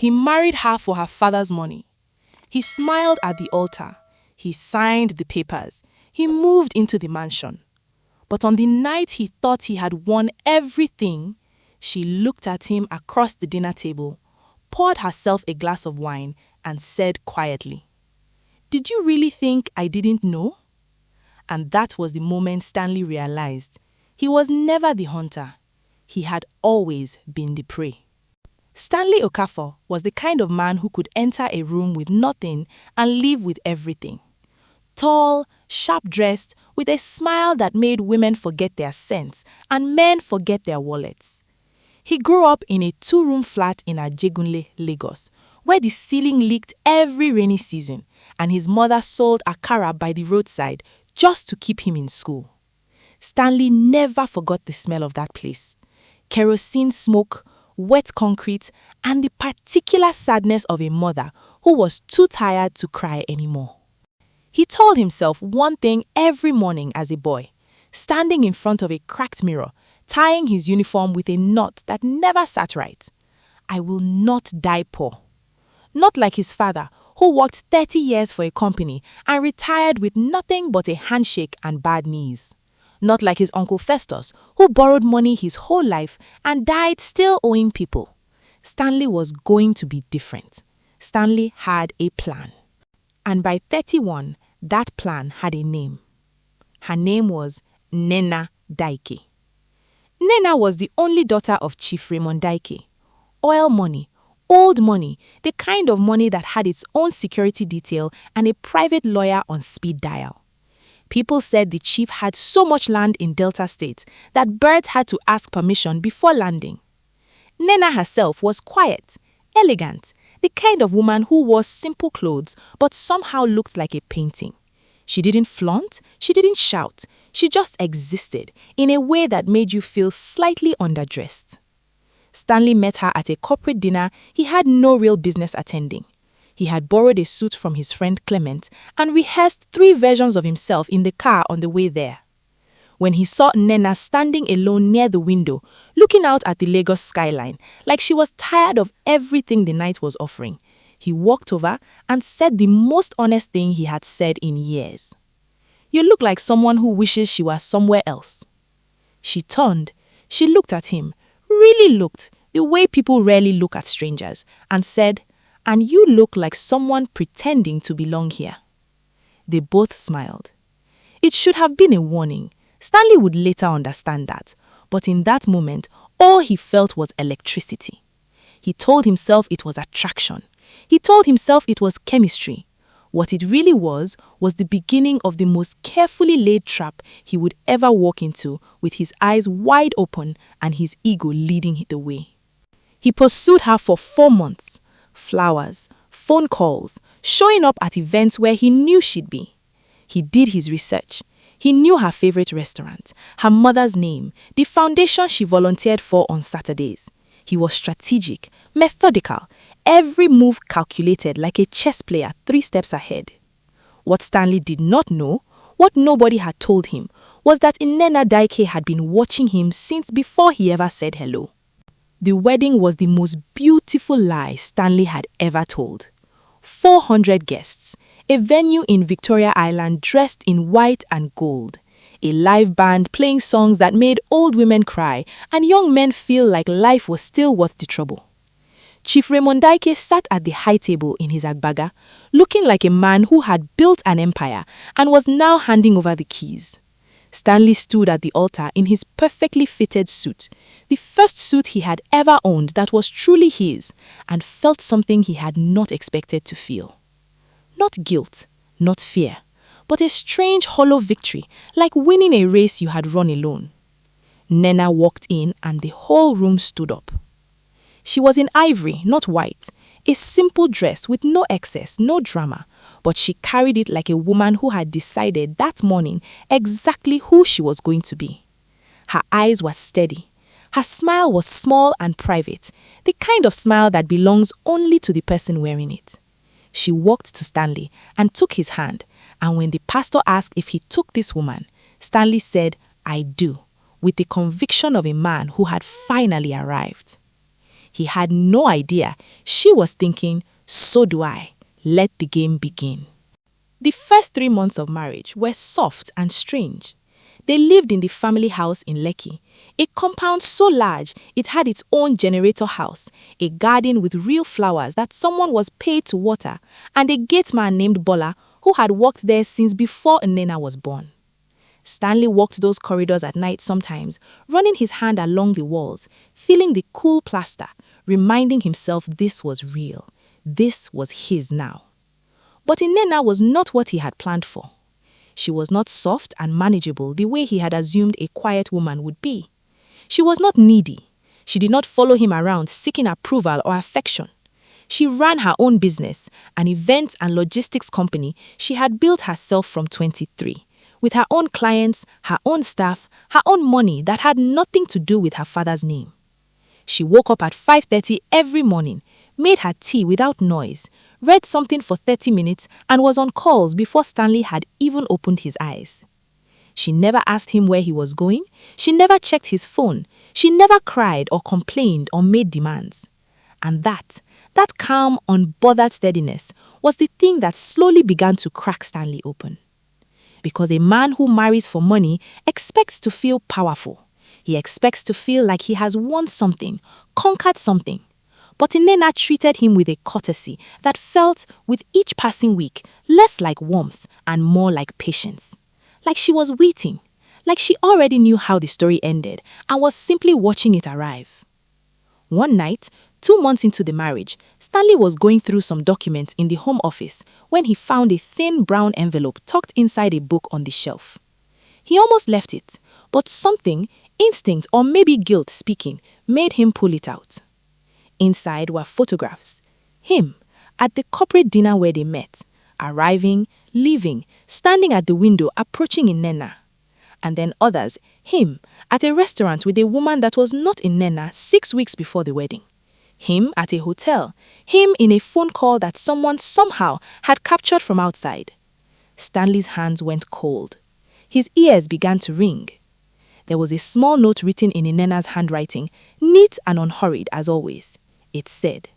He married her for her father's money. He smiled at the altar. He signed the papers. He moved into the mansion. But on the night he thought he had won everything, she looked at him across the dinner table, poured herself a glass of wine, and said quietly, "Did you really think I didn't know?" And that was the moment Stanley realized he was never the hunter. He had always been the prey. Stanley Okafor was the kind of man who could enter a room with nothing and leave with everything. Tall, sharp-dressed, with a smile that made women forget their scents and men forget their wallets. He grew up in a 2-room flat in Ajegunle, Lagos, where the ceiling leaked every rainy season, and his mother sold akara by the roadside just to keep him in school. Stanley never forgot the smell of that place. Kerosene smoke, wet concrete, and the particular sadness of a mother who was too tired to cry anymore. He told himself one thing every morning as a boy, standing in front of a cracked mirror, tying his uniform with a knot that never sat right. I will not die poor. Not like his father, who worked 30 years for a company and retired with nothing but a handshake and bad knees. Not like his uncle Festus, who borrowed money his whole life and died still owing people. Stanley was going to be different. Stanley had a plan. And by 31, that plan had a name. Her name was Nnenna Dike. Nnenna was the only daughter of Chief Raymond Dike. Oil money, old money, the kind of money that had its own security detail and a private lawyer on speed dial. People said the chief had so much land in Delta State that birds had to ask permission before landing. Nnenna herself was quiet, elegant, the kind of woman who wore simple clothes but somehow looked like a painting. She didn't flaunt, she didn't shout, she just existed in a way that made you feel slightly underdressed. Stanley met her at a corporate dinner he had no real business attending. He had borrowed a suit from his friend Clement and rehearsed 3 versions of himself in the car on the way there. When he saw Nnenna standing alone near the window, looking out at the Lagos skyline, like she was tired of everything the night was offering, he walked over and said the most honest thing he had said in years. "You look like someone who wishes she was somewhere else." She turned, she looked at him, really looked, the way people rarely look at strangers, and said, "And you look like someone pretending to belong here." They both smiled. It should have been a warning. Stanley would later understand that, but in that moment, all he felt was electricity. He told himself it was attraction. He told himself it was chemistry. What it really was the beginning of the most carefully laid trap he would ever walk into, with his eyes wide open and his ego leading the way. He pursued her for 4 months. Flowers, phone calls, showing up at events where he knew she'd be. He did his research. He knew her favorite restaurant, her mother's name, the foundation she volunteered for on Saturdays. He was strategic, methodical, every move calculated like a chess player 3 steps ahead. What Stanley did not know, what nobody had told him, was that Nnenna Dike had been watching him since before he ever said hello. The wedding was the most beautiful lie Stanley had ever told. 400 guests, a venue in Victoria Island dressed in white and gold, a live band playing songs that made old women cry and young men feel like life was still worth the trouble. Chief Raymond Dike sat at the high table in his agbaga, looking like a man who had built an empire and was now handing over the keys. Stanley stood at the altar in his perfectly fitted suit, the first suit he had ever owned that was truly his, and felt something he had not expected to feel. Not guilt, not fear, but a strange hollow victory, like winning a race you had run alone. Nnenna walked in and the whole room stood up. She was in ivory, not white, a simple dress with no excess, no drama, but she carried it like a woman who had decided that morning exactly who she was going to be. Her eyes were steady. Her smile was small and private, the kind of smile that belongs only to the person wearing it. She walked to Stanley and took his hand, and when the pastor asked if he took this woman, Stanley said, "I do," with the conviction of a man who had finally arrived. He had no idea. She was thinking, so do I. Let the game begin. The first 3 months of marriage were soft and strange. They lived in the family house in Lekki, a compound so large it had its own generator house, a garden with real flowers that someone was paid to water, and a gate man named Bola who had worked there since before Nnenna was born. Stanley walked those corridors at night sometimes, running his hand along the walls, feeling the cool plaster, reminding himself this was real. This was his now. But Nnenna was not what he had planned for. She was not soft and manageable the way he had assumed a quiet woman would be. She was not needy. She did not follow him around seeking approval or affection. She ran her own business, an event and logistics company she had built herself from 23, with her own clients, her own staff, her own money that had nothing to do with her father's name. She woke up at 5:30 every morning, made her tea without noise, read something for 30 minutes, and was on calls before Stanley had even opened his eyes. She never asked him where he was going. She never checked his phone. She never cried or complained or made demands. And that calm, unbothered steadiness was the thing that slowly began to crack Stanley open. Because a man who marries for money expects to feel powerful. He expects to feel like he has won something, conquered something. But Nnenna treated him with a courtesy that felt, with each passing week, less like warmth and more like patience. Like she was waiting, like she already knew how the story ended and was simply watching it arrive. One night, 2 months into the marriage, Stanley was going through some documents in the home office when he found a thin brown envelope tucked inside a book on the shelf. He almost left it, but something, instinct or maybe guilt speaking, made him pull it out. Inside were photographs. Him, at the corporate dinner where they met, arriving, leaving, standing at the window, approaching Nnenna. And then others, him, at a restaurant with a woman that was not Nnenna 6 weeks before the wedding. Him at a hotel, him in a phone call that someone somehow had captured from outside. Stanley's hands went cold. His ears began to ring. There was a small note written in Nnenna's handwriting, neat and unhurried as always. It said,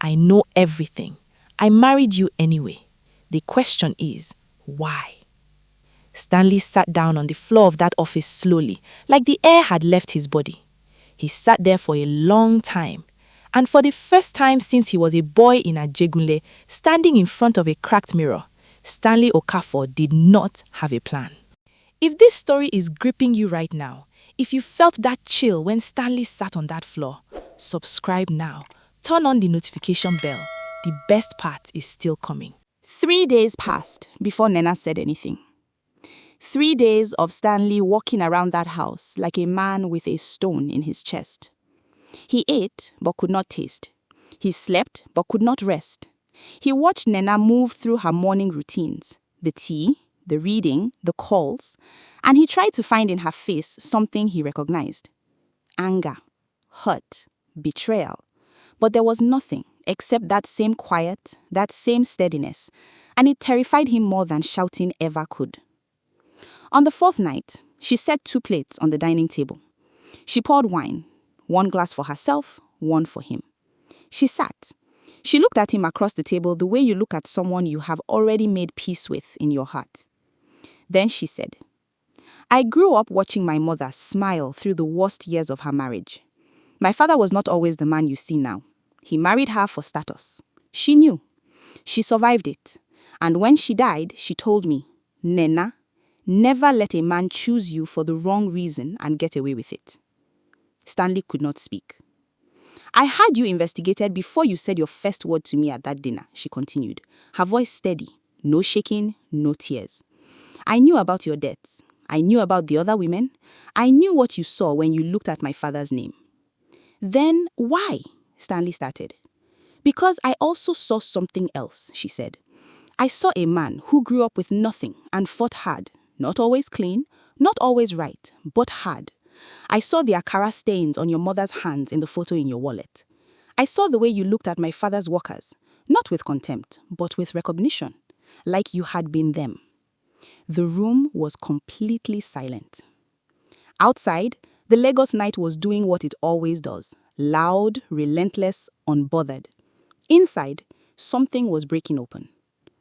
"I know everything. I married you anyway. The question is, why?" Stanley sat down on the floor of that office slowly, like the air had left his body. He sat there for a long time, and for the first time since he was a boy in Ajegunle, standing in front of a cracked mirror, Stanley Okafor did not have a plan. If this story is gripping you right now, if you felt that chill when Stanley sat on that floor, subscribe now. Turn on the notification bell. The best part is still coming. 3 days passed before Nnenna said anything. 3 days of Stanley walking around that house like a man with a stone in his chest. He ate but could not taste. He slept but could not rest. He watched Nnenna move through her morning routines, the tea, the reading, the calls, and he tried to find in her face something he recognized. Anger, hurt, betrayal. But there was nothing except that same quiet, that same steadiness, and it terrified him more than shouting ever could. On the 4th night, she set 2 plates on the dining table. She poured wine, 1 glass for herself, 1 for him. She sat. She looked at him across the table the way you look at someone you have already made peace with in your heart. Then she said, "I grew up watching my mother smile through the worst years of her marriage. My father was not always the man you see now. He married her for status. She knew. She survived it. And when she died, she told me, 'Nnenna, never let a man choose you for the wrong reason and get away with it.'" Stanley could not speak. "I had you investigated before you said your first word to me at that dinner," she continued, her voice steady, no shaking, no tears. "I knew about your debts. I knew about the other women. I knew what you saw when you looked at my father's name." "Then why?" Stanley started. "Because I also saw something else," she said. "I saw a man who grew up with nothing and fought hard, not always clean, not always right, but hard. I saw the akara stains on your mother's hands in the photo in your wallet. I saw the way you looked at my father's workers, not with contempt, but with recognition, like you had been them." The room was completely silent. Outside, the Lagos night was doing what it always does, Loud, relentless, unbothered. Inside, something was breaking open.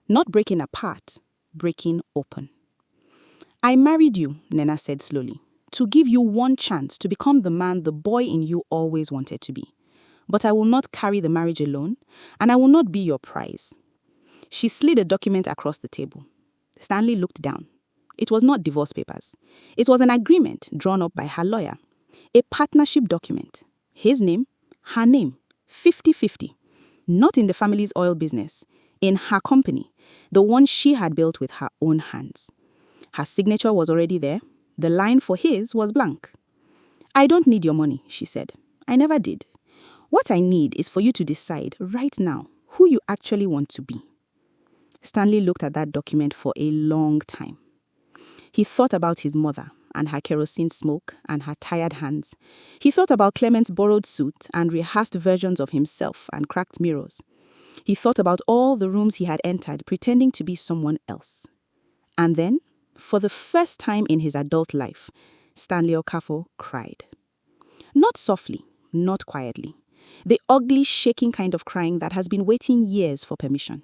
Not breaking apart, breaking open. "I married you," Nnenna said slowly, "to give you one chance to become the man the boy in you always wanted to be. But I will not carry the marriage alone, and I will not be your prize." She slid a document across the table. Stanley looked down. It was not divorce papers. It was an agreement drawn up by her lawyer. A partnership document. His name, her name, 50-50. Not in the family's oil business, in her company, the one she had built with her own hands. Her signature was already there. The line for his was blank. "I don't need your money," she said. "I never did. What I need is for you to decide right now who you actually want to be." Stanley looked at that document for a long time. He thought about his mother and her kerosene smoke and her tired hands. He thought about Clement's borrowed suit and rehearsed versions of himself and cracked mirrors. He thought about all the rooms he had entered pretending to be someone else. And then, for the first time in his adult life, Stanley Okafor cried. Not softly, not quietly. The ugly, shaking kind of crying that has been waiting years for permission.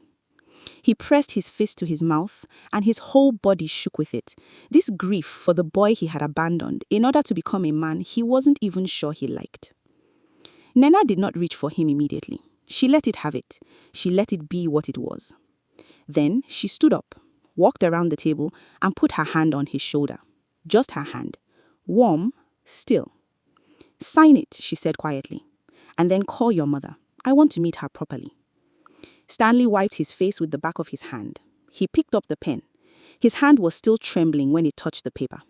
He pressed his fist to his mouth, and his whole body shook with it. This grief for the boy he had abandoned in order to become a man he wasn't even sure he liked. Nnenna did not reach for him immediately. She let it have it. She let it be what it was. Then she stood up, walked around the table, and put her hand on his shoulder. Just her hand. Warm, still. "Sign it," she said quietly. "And then call your mother. I want to meet her properly." Stanley wiped his face with the back of his hand. He picked up the pen. His hand was still trembling when it touched the paper.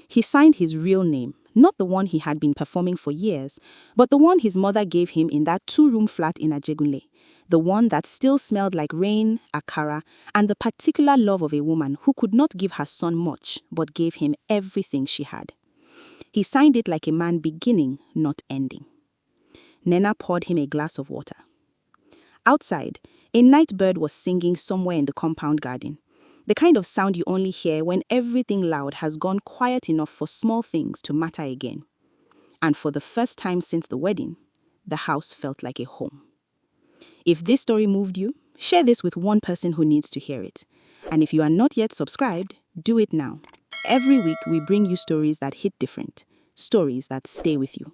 He signed his real name, not the one he had been performing for years, but the one his mother gave him in that 2-room flat in Ajegunle, the one that still smelled like rain, akara, and the particular love of a woman who could not give her son much, but gave him everything she had. He signed it like a man beginning, not ending. Nnenna poured him a glass of water. Outside, a night bird was singing somewhere in the compound garden, the kind of sound you only hear when everything loud has gone quiet enough for small things to matter again. And for the first time since the wedding, the house felt like a home. If this story moved you, share this with one person who needs to hear it. And if you are not yet subscribed, do it now. Every week we bring you stories that hit different, stories that stay with you.